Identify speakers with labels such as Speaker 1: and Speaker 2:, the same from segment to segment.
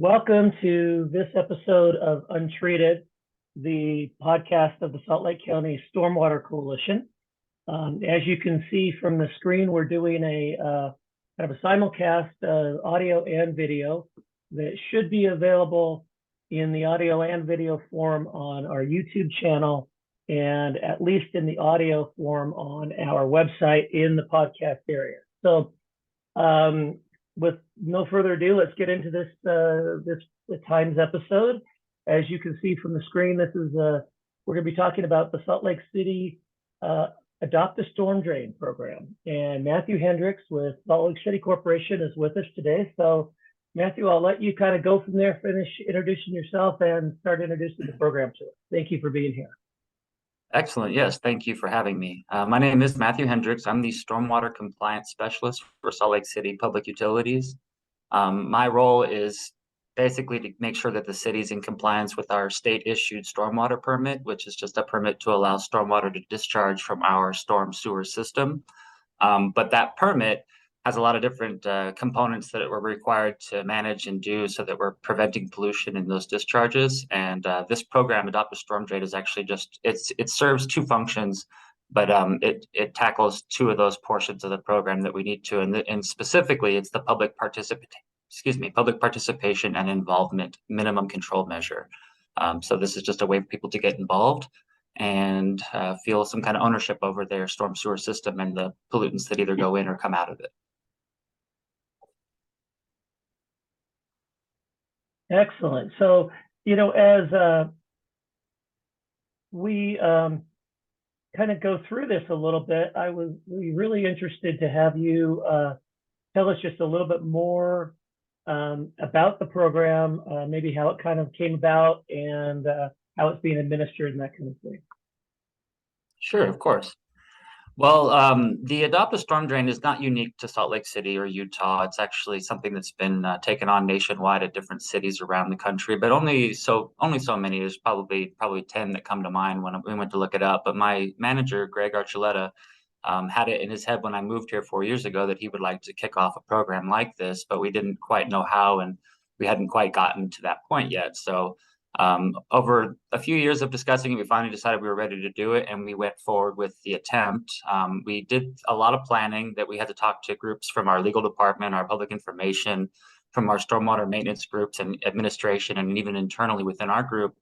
Speaker 1: Welcome to this episode of Untreated, the podcast of the Salt Lake County Stormwater Coalition. As you can see from the screen, we're doing a kind of a simulcast audio and video that should be available in the audio and video form on our YouTube channel, and at least in the audio form on our website in the podcast area. So with no further ado, let's get into this Times episode. As you can see from the screen, this is we're going to be talking about the Salt Lake City Adopt a Storm Drain program. And Matthew Hendrix with Salt Lake City Corporation is with us today. So Matthew, I'll let you kind of go from there, finish introducing yourself and start introducing the program to us. Thank you for being here.
Speaker 2: Excellent. Yes, thank you for having me. My name is Matthew Hendrix. I'm the Stormwater Compliance Specialist for Salt Lake City Public Utilities. My role is basically to make sure that the city's in compliance with our state-issued stormwater permit, which is just a permit to allow stormwater to discharge from our storm sewer system. But that permit has a lot of different components that we're required to manage and do so that we're preventing pollution in those discharges. And this program, Adopt a Storm Drain, is actually it serves two functions, but it tackles two of those portions of the program that we need to. And specifically, it's the public participation and involvement minimum control measure. So this is just a way for people to get involved and feel some kind of ownership over their storm sewer system and the pollutants that either go in or come out of it.
Speaker 1: Excellent. So, as we kind of go through this a little bit, I was really interested to have you tell us just a little bit more about the program, maybe how it kind of came about and how it's being administered and that kind of thing.
Speaker 2: Sure, of course. Well, the Adopt a Storm Drain is not unique to Salt Lake City or Utah. It's actually something that's been taken on nationwide at different cities around the country, but only so many. There's probably 10 that come to mind when we went to look it up. But my manager, Greg Archuleta, had it in his head when I moved here 4 years ago that he would like to kick off a program like this, but we didn't quite know how, and we hadn't quite gotten to that point yet. So over a few years of discussing it, we finally decided we were ready to do it, and we went forward with the attempt. We did a lot of planning that we had to talk to groups from our legal department, our public information, from our stormwater maintenance groups and administration, and even internally within our group,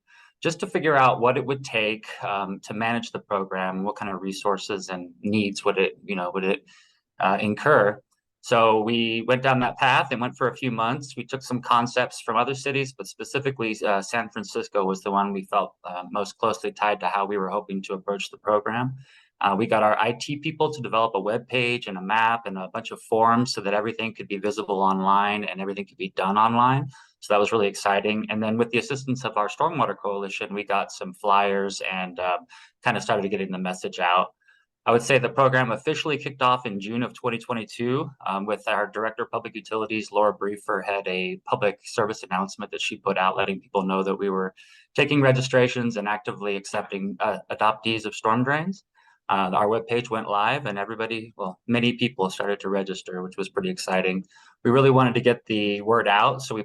Speaker 2: just to figure out what it would take to manage the program, what kind of resources and needs would it incur. So we went down that path and went for a few months. We took some concepts from other cities, but specifically San Francisco was the one we felt most closely tied to how we were hoping to approach the program. We got our IT people to develop a web page and a map and a bunch of forms so that everything could be visible online and everything could be done online. So that was really exciting. And then with the assistance of our Stormwater Coalition, we got some flyers and kind of started getting the message out. I would say the program officially kicked off in June of 2022 with our Director of Public Utilities, Laura Briefer, had a public service announcement that she put out letting people know that we were taking registrations and actively accepting adoptees of storm drains. Our webpage went live and many people started to register, which was pretty exciting. We really wanted to get the word out, so we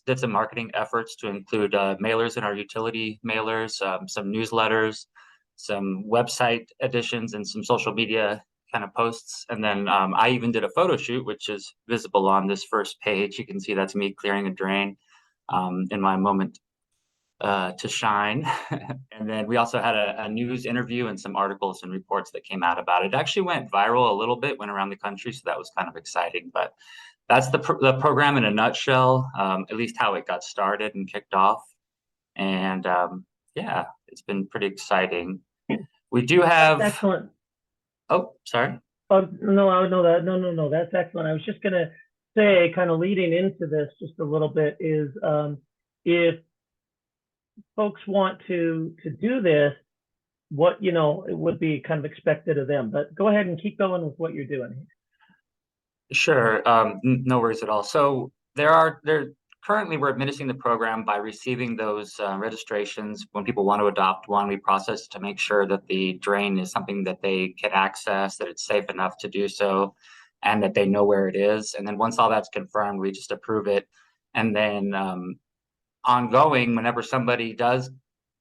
Speaker 2: did some marketing efforts to include mailers in our utility mailers, some newsletters, some website additions, and some social media kind of posts. And then I even did a photo shoot, which is visible on this first page. You can see that's me clearing a drain in my moment to shine. And then we also had a news interview and some articles and reports that came out about it. It actually went viral a little bit, went around the country, so that was kind of exciting. But that's the program in a nutshell, at least how it got started and kicked off. And yeah, it's been pretty exciting. We do have.
Speaker 1: That's excellent.
Speaker 2: Oh, sorry.
Speaker 1: Oh, no, I know that. No. That's excellent. I was just going to say, kind of leading into this just a little bit, is if folks want to do this, what it would be kind of expected of them. But go ahead and keep going with what you're doing.
Speaker 2: Sure. No worries at all. So currently we're administering the program by receiving those registrations. When people want to adopt one, we process to make sure that the drain is something that they can access, that it's safe enough to do so, and that they know where it is. And then once all that's confirmed, we just approve it And then ongoing, whenever somebody does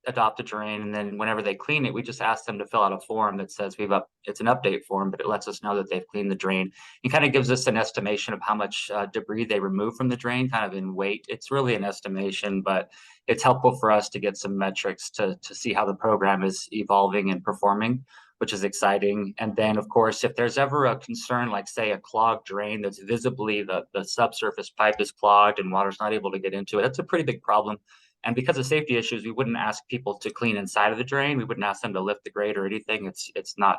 Speaker 2: adopt a drain, and then whenever they clean it, we just ask them to fill out a form that says it's an update form, but it lets us know that they've cleaned the drain. It kind of gives us an estimation of how much debris they remove from the drain, kind of in weight. It's really an estimation, but it's helpful for us to get some metrics to see how the program is evolving and performing, which is exciting. And then, of course, if there's ever a concern, like say a clogged drain that's visibly the subsurface pipe is clogged and water's not able to get into it, that's a pretty big problem. And because of safety issues, we wouldn't ask people to clean inside of the drain. We wouldn't ask them to lift the grate or anything. It's not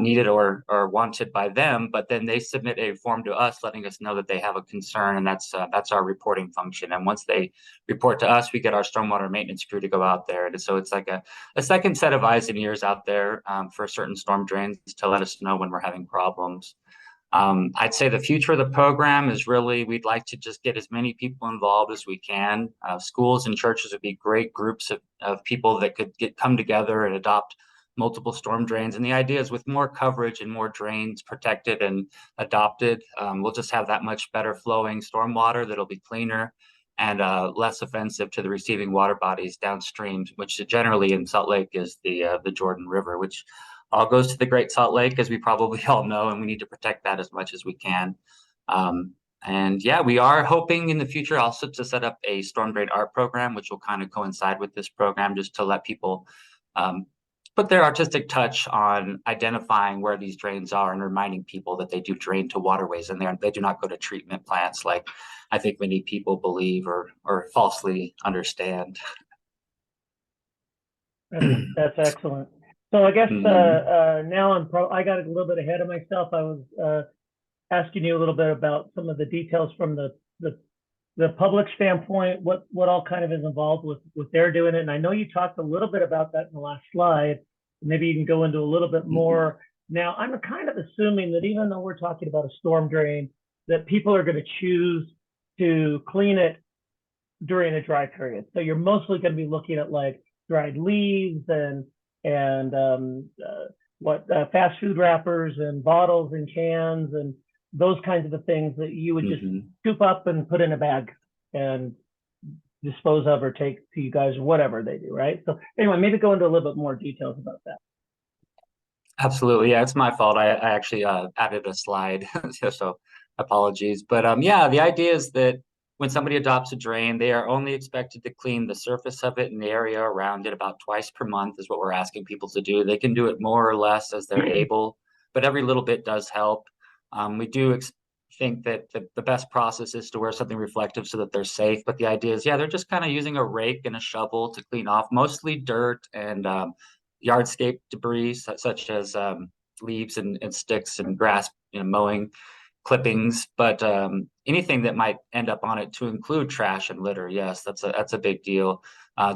Speaker 2: needed or wanted by them. But then they submit a form to us, letting us know that they have a concern, and that's our reporting function. And once they report to us, we get our stormwater maintenance crew to go out there. And so it's like a second set of eyes and ears out there for certain storm drains to let us know when we're having problems. I'd say the future of the program is really, we'd like to just get as many people involved as we can. Schools and churches would be great groups of people that could come together and adopt multiple storm drains. And the idea is with more coverage and more drains protected and adopted, we'll just have that much better flowing stormwater that'll be cleaner and less offensive to the receiving water bodies downstream, which generally in Salt Lake is the Jordan River, which all goes to the Great Salt Lake, as we probably all know, and we need to protect that as much as we can. And yeah, we are hoping in the future also to set up a storm drain art program, which will kind of coincide with this program, just to let people put their artistic touch on identifying where these drains are and reminding people that they do drain to waterways and they do not go to treatment plants like I think many people believe or falsely understand.
Speaker 1: That's excellent. So I guess now I got a little bit ahead of myself. I was asking you a little bit about some of the details from the public standpoint, what all kind of is involved with their doing it. And I know you talked a little bit about that in the last slide. Maybe you can go into a little bit more. Now, I'm kind of assuming that even though we're talking about a storm drain, that people are going to choose to clean it during a dry period. So you're mostly going to be looking at like dried leaves and fast food wrappers and bottles and cans and those kinds of things that you would just scoop up and put in a bag and dispose of or take to you guys or whatever they do, right? So anyway, maybe go into a little bit more details about that.
Speaker 2: Absolutely. Yeah, it's my fault. I actually added a slide, so apologies. But yeah, the idea is that when somebody adopts a drain, they are only expected to clean the surface of it and the area around it about twice per month is what we're asking people to do. They can do it more or less as they're able, but every little bit does help. We do think that the best process is to wear something reflective so that they're safe. But the idea is, yeah, they're just kind of using a rake and a shovel to clean off mostly dirt and yardscape debris, such as leaves and sticks and grass, mowing clippings, but anything that might end up on it, to include trash and litter. Yes, that's a big deal.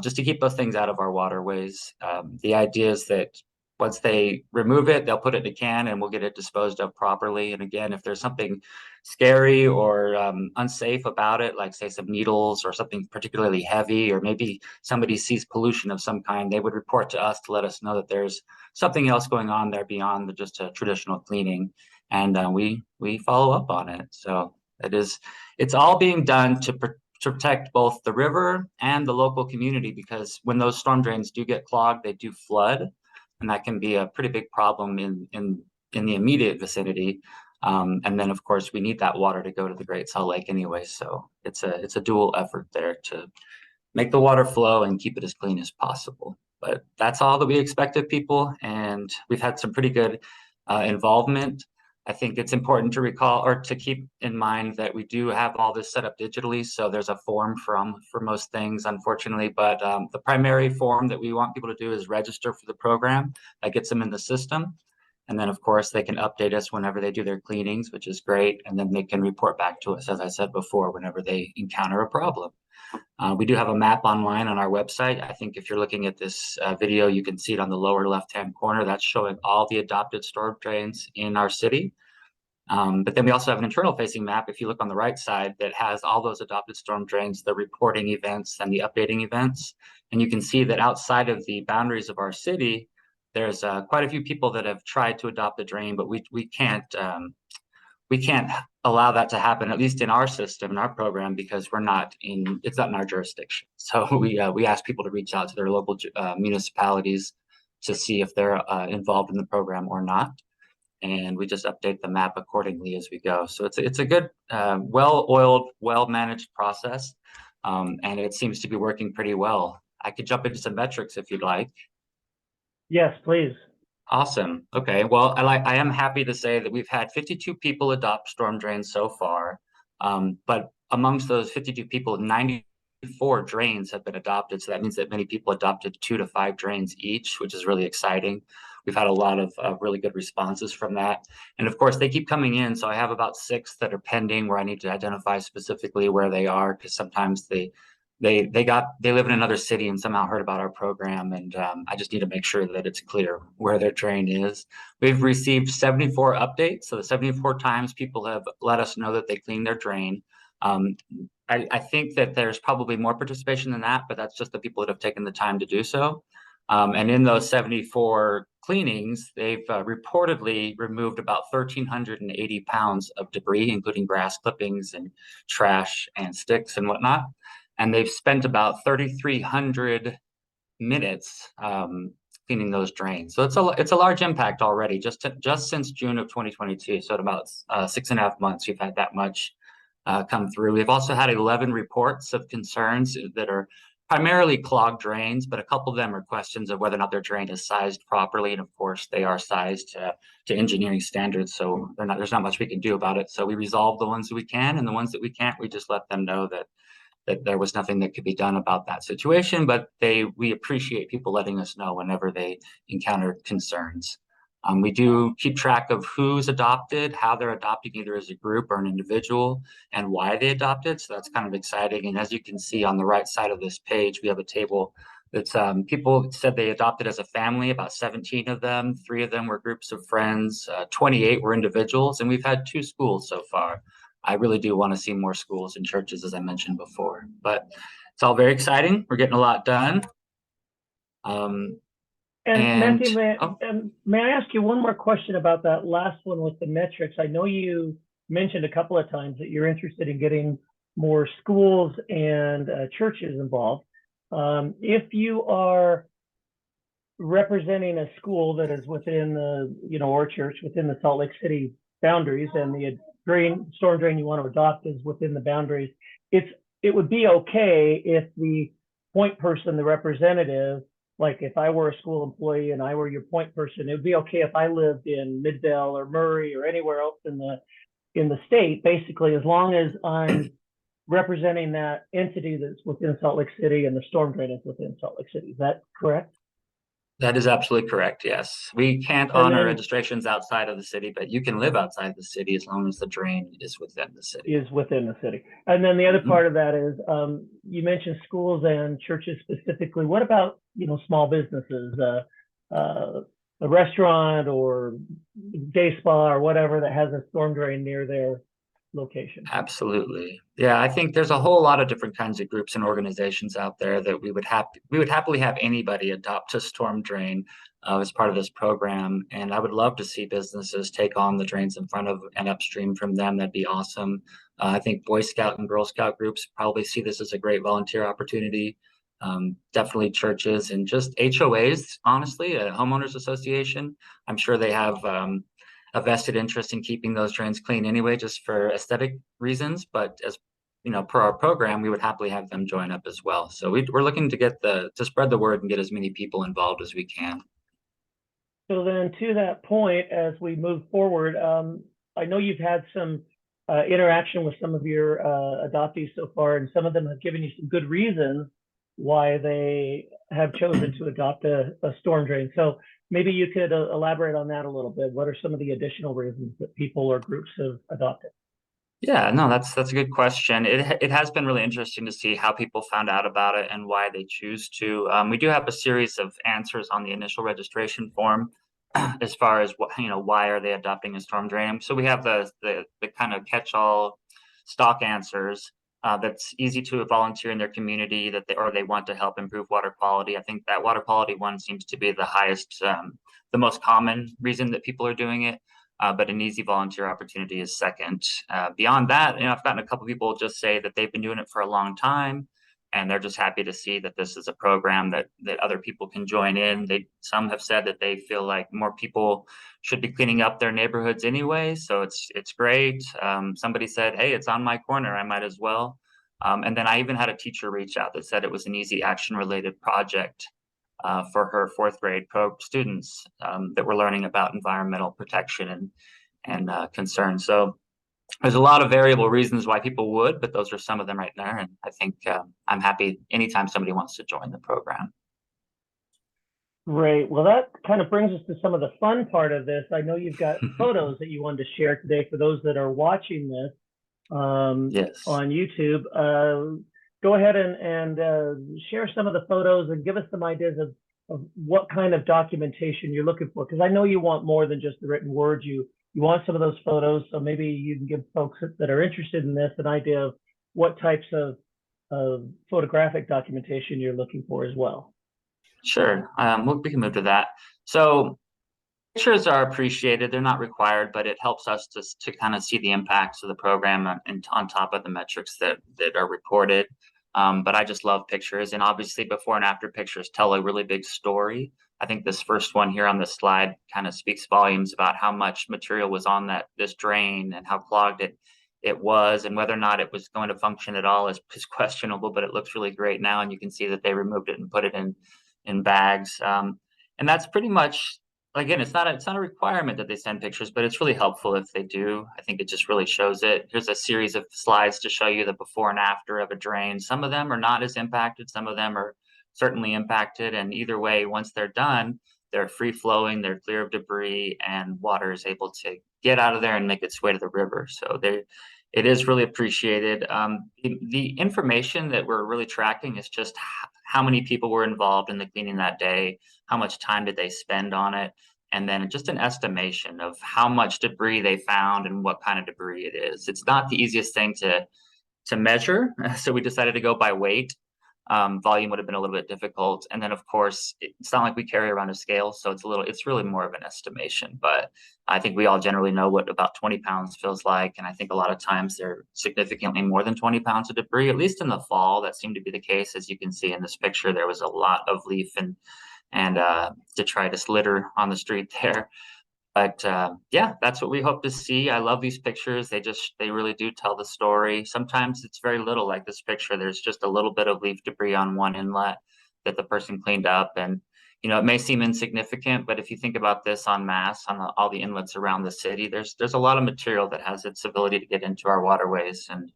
Speaker 2: Just to keep those things out of our waterways. The idea is that once they remove it, they'll put it in a can and we'll get it disposed of properly. And again, if there's something scary or unsafe about it, like say some needles or something particularly heavy, or maybe somebody sees pollution of some kind, they would report to us to let us know that there's something else going on there beyond just a traditional cleaning. And we follow up on it. So it's all being done to protect both the river and the local community, because when those storm drains do get clogged, they do flood. And that can be a pretty big problem in the immediate vicinity. And then, of course, we need that water to go to the Great Salt Lake anyway. So it's a dual effort there to make the water flow and keep it as clean as possible. But that's all that we expect of people. And we've had some pretty good involvement. I think it's important to recall or to keep in mind that we do have all this set up digitally. So there's a form for most things, unfortunately, but the primary form that we want people to do is register for the program. That gets them in the system. And then, of course, they can update us whenever they do their cleanings, which is great. And then they can report back to us, as I said before, whenever they encounter a problem. We do have a map online on our website. I think if you're looking at this video, you can see it on the lower left-hand corner. That's showing all the adopted storm drains in our city. But then we also have an internal facing map, if you look on the right side, that has all those adopted storm drains, the reporting events and the updating events. And you can see that outside of the boundaries of our city, there's quite a few people that have tried to adopt the drain, but we can't we can't allow that to happen, at least in our system, in our program, because it's not in our jurisdiction. So we ask people to reach out to their local municipalities to see if they're involved in the program or not. And we just update the map accordingly as we go. So it's a good, well-oiled, well-managed process, and it seems to be working pretty well. I could jump into some metrics if you'd like.
Speaker 1: Yes, please.
Speaker 2: Awesome. Okay. Well, I am happy to say that we've had 52 people adopt storm drains so far. But amongst those 52 people, 94 drains have been adopted. So that means that many people adopted 2 to 5 drains each, which is really exciting. We've had a lot of really good responses from that. And of course, they keep coming in. So I have about 6 that are pending where I need to identify specifically where they are, because sometimes they live in another city and somehow heard about our program, and I just need to make sure that it's clear where their drain is. We've received 74 updates, so the 74 times people have let us know that they cleaned their drain. I think that there's probably more participation than that, but that's just the people that have taken the time to do so. And in those 74 cleanings, they've reportedly removed about 1,380 pounds of debris, including grass clippings and trash and sticks and whatnot. And they've spent about 3,300 minutes cleaning those drains. So it's a large impact already, just since June of 2022. So at about 6.5 months, we've had that much come through. We've also had 11 reports of concerns that are primarily clogged drains, but a couple of them are questions of whether or not their drain is sized properly. And of course, they are sized to engineering standards, so there's not much we can do about it. So we resolve the ones that we can, and the ones that we can't, we just let them know that there was nothing that could be done about that situation, but we appreciate people letting us know whenever they encounter concerns. We do keep track of who's adopted, how they're adopting either as a group or an individual, and why they adopted. So that's kind of exciting. And as you can see on the right side of this page, we have a table that's people said they adopted as a family, about 17 of them. 3 of them were groups of friends, 28 were individuals, and we've had 2 schools so far. I really do want to see more schools and churches, as I mentioned before, but it's all very exciting. We're getting a lot done.
Speaker 1: And Matthew, may I ask you one more question about that last one with the metrics? I know you mentioned a couple of times that you're interested in getting more schools and churches involved. If you are representing a school that is within the, or church within the Salt Lake City boundaries, and the storm drain you want to adopt is within the boundaries, it would be okay if the point person, the representative, like if I were a school employee and I were your point person, it would be okay if I lived in Middale or Murray or anywhere else in the state, basically, as long as I'm representing that entity that's within Salt Lake City and the storm drain is within Salt Lake City. Is that correct?
Speaker 2: That is absolutely correct. Yes. We can't honor registrations outside of the city, but you can live outside the city as long as the drain is within the city.
Speaker 1: And then the other part of that is, you mentioned schools and churches specifically. What about, small businesses, a restaurant or day spa or whatever that has a storm drain near their location?
Speaker 2: Absolutely. Yeah, I think there's a whole lot of different kinds of groups and organizations out there that we would happily have anybody adopt a storm drain as part of this program. And I would love to see businesses take on the drains in front of and upstream from them. That'd be awesome. I think Boy Scout and Girl Scout groups probably see this as a great volunteer opportunity. Definitely churches and just HOAs, honestly, a homeowners association. I'm sure they have a vested interest in keeping those drains clean anyway, just for aesthetic reasons. But as per our program, we would happily have them join up as well. So we're looking to spread the word and get as many people involved as we can.
Speaker 1: So then, to that point, as we move forward, I know you've had some interaction with some of your adoptees so far, and some of them have given you some good reasons why they have chosen to adopt a storm drain. So maybe you could elaborate on that a little bit. What are some of the additional reasons that people or groups have adopted?
Speaker 2: Yeah, no, that's a good question. It has been really interesting to see how people found out about it and why they choose to. We do have a series of answers on the initial registration form as far as why are they adopting a storm drain. So we have the kind of catch-all stock answers. That's easy to volunteer in their community that they want to help improve water quality. I think that water quality one seems to be the highest, the most common reason that people are doing it. but an easy volunteer opportunity is second. Beyond that, I've gotten a couple people just say that they've been doing it for a long time, and they're just happy to see that this is a program that other people can join in. Some have said that they feel like more people should be cleaning up their neighborhoods anyway, so it's great. Somebody said, "Hey, it's on my corner, I might as well." And then I even had a teacher reach out that said it was an easy action-related project for her fourth grade students that were learning about environmental protection and concerns. So there's a lot of variable reasons why people would, but those are some of them right there. And I think I'm happy anytime somebody wants to join the program.
Speaker 1: Great. Well, that kind of brings us to some of the fun part of this. I know you've got photos that you wanted to share today for those that are watching this
Speaker 2: Yes.
Speaker 1: on YouTube. Go ahead and share some of the photos and give us some ideas of what kind of documentation you're looking for. Because I know you want more than just the written words. You want some of those photos. So maybe you can give folks that are interested in this an idea of what types of photographic documentation you're looking for as well.
Speaker 2: Sure. We can move to that. So pictures are appreciated. They're not required, but it helps us to kind of see the impacts of the program and on top of the metrics that are reported. But I just love pictures, and obviously before and after pictures tell a really big story. I think this first one here on this slide kind of speaks volumes about how much material was on this drain and how clogged it was, and whether or not it was going to function at all is questionable, but it looks really great now, and you can see that they removed it and put it in bags. And that's pretty much, again, it's not a requirement that they send pictures, but it's really helpful if they do. I think it just really shows it. Here's a series of slides to show you the before and after of a drain. Some of them are not as impacted, some of them are certainly impacted, and either way, once they're done, they're free flowing, they're clear of debris, and water is able to get out of there and make its way to the river. So it is really appreciated. The information that we're really tracking is just how many people were involved in the cleaning that day, how much time did they spend on it, and then just an estimation of how much debris they found and what kind of debris it is. It's not the easiest thing to measure, so we decided to go by weight. Volume would have been a little bit difficult, and then of course it's not like we carry around a scale, so it's really more of an estimation. But I think we all generally know what about 20 pounds feels like, and I think a lot of times they're significantly more than 20 pounds of debris. At least in the fall, that seemed to be the case. As you can see in this picture, there was a lot of leaf and detritus litter on the street there. But yeah, that's what we hope to see. I love these pictures. They really do tell the story. Sometimes it's very little, like this picture. There's just a little bit of leaf debris on one inlet that the person cleaned up. And, it may seem insignificant, but if you think about this en masse on all the inlets around the city, there's a lot of material that has its ability to get into our waterways, and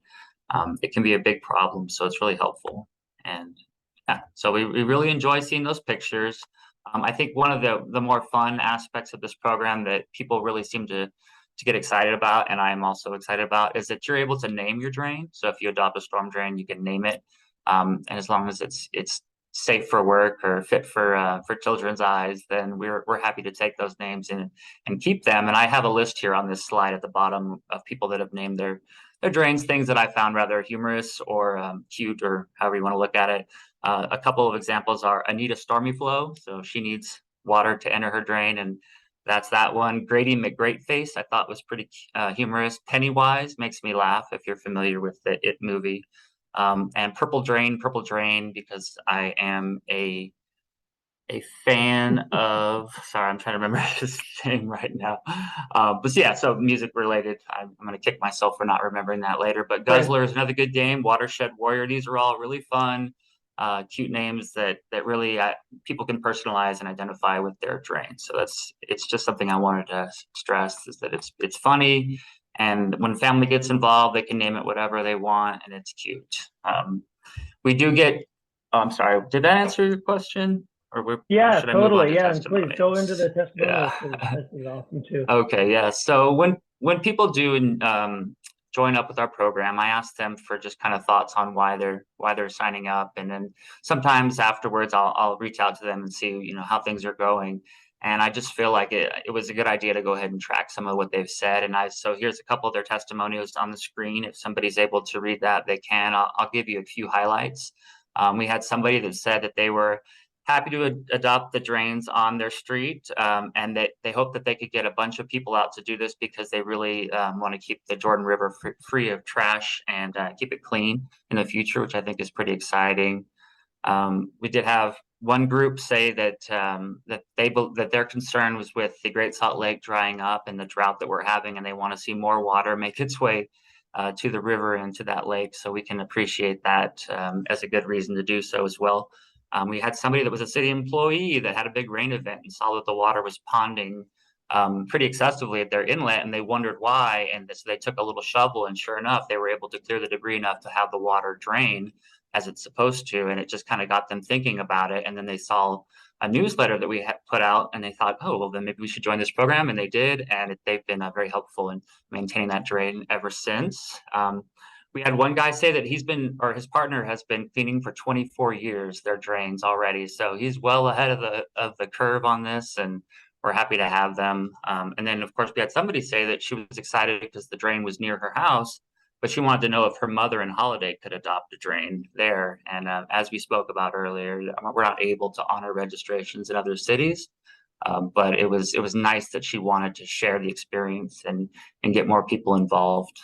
Speaker 2: it can be a big problem. So it's really helpful. And yeah, so we really enjoy seeing those pictures. I think one of the more fun aspects of this program that people really seem to get excited about, and I am also excited about, is that you're able to name your drain. So if you adopt a storm drain, you can name it, and as long as it's safe for work or fit for children's eyes, then we're happy to take those names and keep them. And I have a list here on this slide at the bottom of people that have named their drains, things that I found rather humorous or cute, or however you want to look at it. A couple of examples are Anita Stormy Flow, so she needs water to enter her drain, and that's that one. Grady McGreatface, I thought was pretty humorous. Pennywise makes me laugh if you're familiar with the It movie. And Purple Drain, because I am a fan of, sorry, I'm trying to remember his name right now. But yeah, so music related. I'm going to kick myself for not remembering that later. But Guzzler is another good game. Watershed Warrior. These are all really fun, cute names that really people can personalize and identify with their drain. So it's just something I wanted to stress, is that it's funny. And when family gets involved, they can name it whatever they want, and it's cute. We do get, oh, I'm sorry, did that answer your question?
Speaker 1: Yeah, totally. Yeah, and
Speaker 2: testimonials?
Speaker 1: please go into the testimonials.
Speaker 2: Yeah.
Speaker 1: This is awesome too.
Speaker 2: Okay, yeah. So when people do join up with our program, I ask them for just kind of thoughts on why they're signing up, and then sometimes afterwards I'll reach out to them and see how things are going. And I just feel like it was a good idea to go ahead and track some of what they've said. And so here's a couple of their testimonials on the screen. If somebody's able to read that, they can. I'll give you a few highlights. We had somebody that said that they were happy to adopt the drains on their street, and they hope that they could get a bunch of people out to do this because they really want to keep the Jordan River free of trash and keep it clean in the future, which I think is pretty exciting. We did have one group say that that their concern was with the Great Salt Lake drying up and the drought that we're having, and they want to see more water make its way to the river and to that lake. So we can appreciate that as a good reason to do so as well. We had somebody that was a city employee that had a big rain event and saw that the water was ponding pretty excessively at their inlet, and they wondered why. And so they took a little shovel, and sure enough, they were able to clear the debris enough to have the water drain as it's supposed to. And it just kind of got them thinking about it. And then they saw a newsletter that we had put out, and they thought, oh, well, then maybe we should join this program. And they did, and they've been very helpful in maintaining that drain ever since. We had one guy say that his partner has been cleaning for 24 years their drains already. So he's well ahead of the curve on this, and we're happy to have them. And then, of course, we had somebody say that she was excited because the drain was near her house, but she wanted to know if her mother and Holiday could adopt a drain there. And as we spoke about earlier, we're not able to honor registrations in other cities, but it was nice that she wanted to share the experience and get more people involved.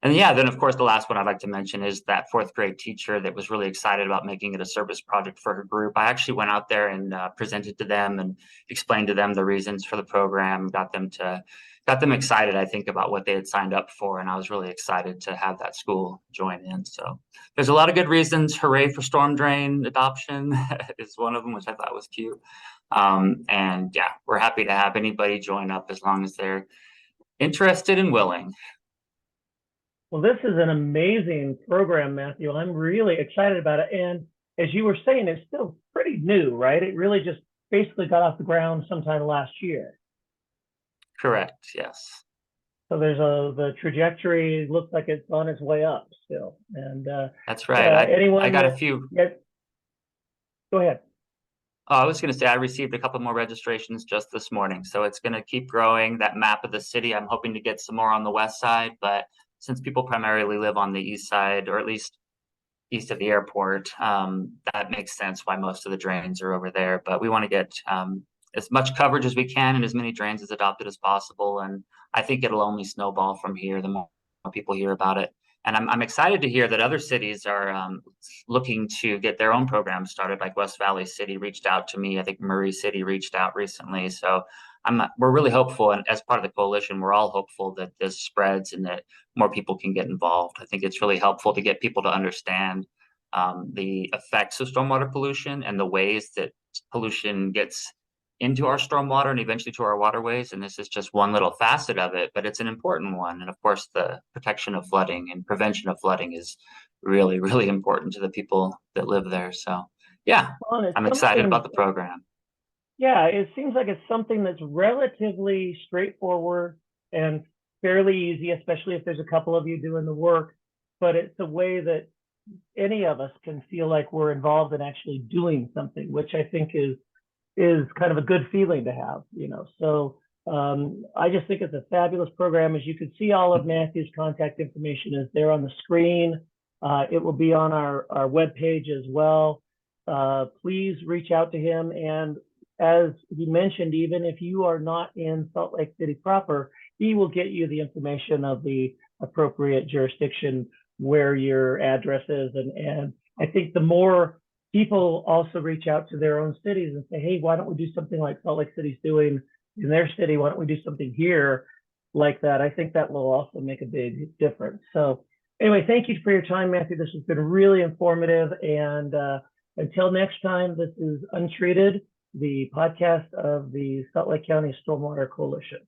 Speaker 2: And yeah, then of course, the last one I'd like to mention is that fourth grade teacher that was really excited about making it a service project for her group. I actually went out there and presented to them and explained to them the reasons for the program, got them excited, I think, about what they had signed up for. And I was really excited to have that school join in. So there's a lot of good reasons. Hooray for storm drain adoption is one of them, which I thought was cute. And yeah, we're happy to have anybody join up as long as they're interested and willing.
Speaker 1: Well, this is an amazing program, Matthew. I'm really excited about it. And as you were saying, it's still pretty new, right? It really just basically got off the ground sometime last year.
Speaker 2: Correct, yes.
Speaker 1: So the trajectory looks like it's on its way up still. And
Speaker 2: that's right. I got a few.
Speaker 1: Yeah, go ahead.
Speaker 2: Oh, I was going to say I received a couple more registrations just this morning. So it's going to keep growing. That map of the city, I'm hoping to get some more on the west side, but since people primarily live on the east side, or at least east of the airport, that makes sense why most of the drains are over there. But we want to get as much coverage as we can and as many drains as adopted as possible. And I think it'll only snowball from here the more people hear about it. And I'm excited to hear that other cities are looking to get their own programs started, like West Valley City reached out to me. I think Murray City reached out recently. So we're really hopeful, and as part of the coalition, we're all hopeful that this spreads and that more people can get involved. I think it's really helpful to get people to understand the effects of stormwater pollution and the ways that pollution gets into our stormwater and eventually to our waterways. And this is just one little facet of it, but it's an important one. And of course, the protection of flooding and prevention of flooding is really, really important to the people that live there. So yeah,
Speaker 1: well,
Speaker 2: I'm excited about the program.
Speaker 1: Yeah, it seems like it's something that's relatively straightforward and fairly easy, especially if there's a couple of you doing the work, but it's a way that any of us can feel like we're involved in actually doing something, which I think is kind of a good feeling to have, So I just think it's a fabulous program. As you can see, all of Matthew's contact information is there on the screen. It will be on our webpage as well. Please reach out to him. And as he mentioned, even if you are not in Salt Lake City proper, he will get you the information of the appropriate jurisdiction where your address is. And I think the more people also reach out to their own cities and say, hey, why don't we do something like Salt Lake City's doing in their city? Why don't we do something here like that? I think that will also make a big difference. So anyway, thank you for your time, Matthew. This has been really informative. And until next time, this is Untreated, the podcast of the Salt Lake County Stormwater Coalition.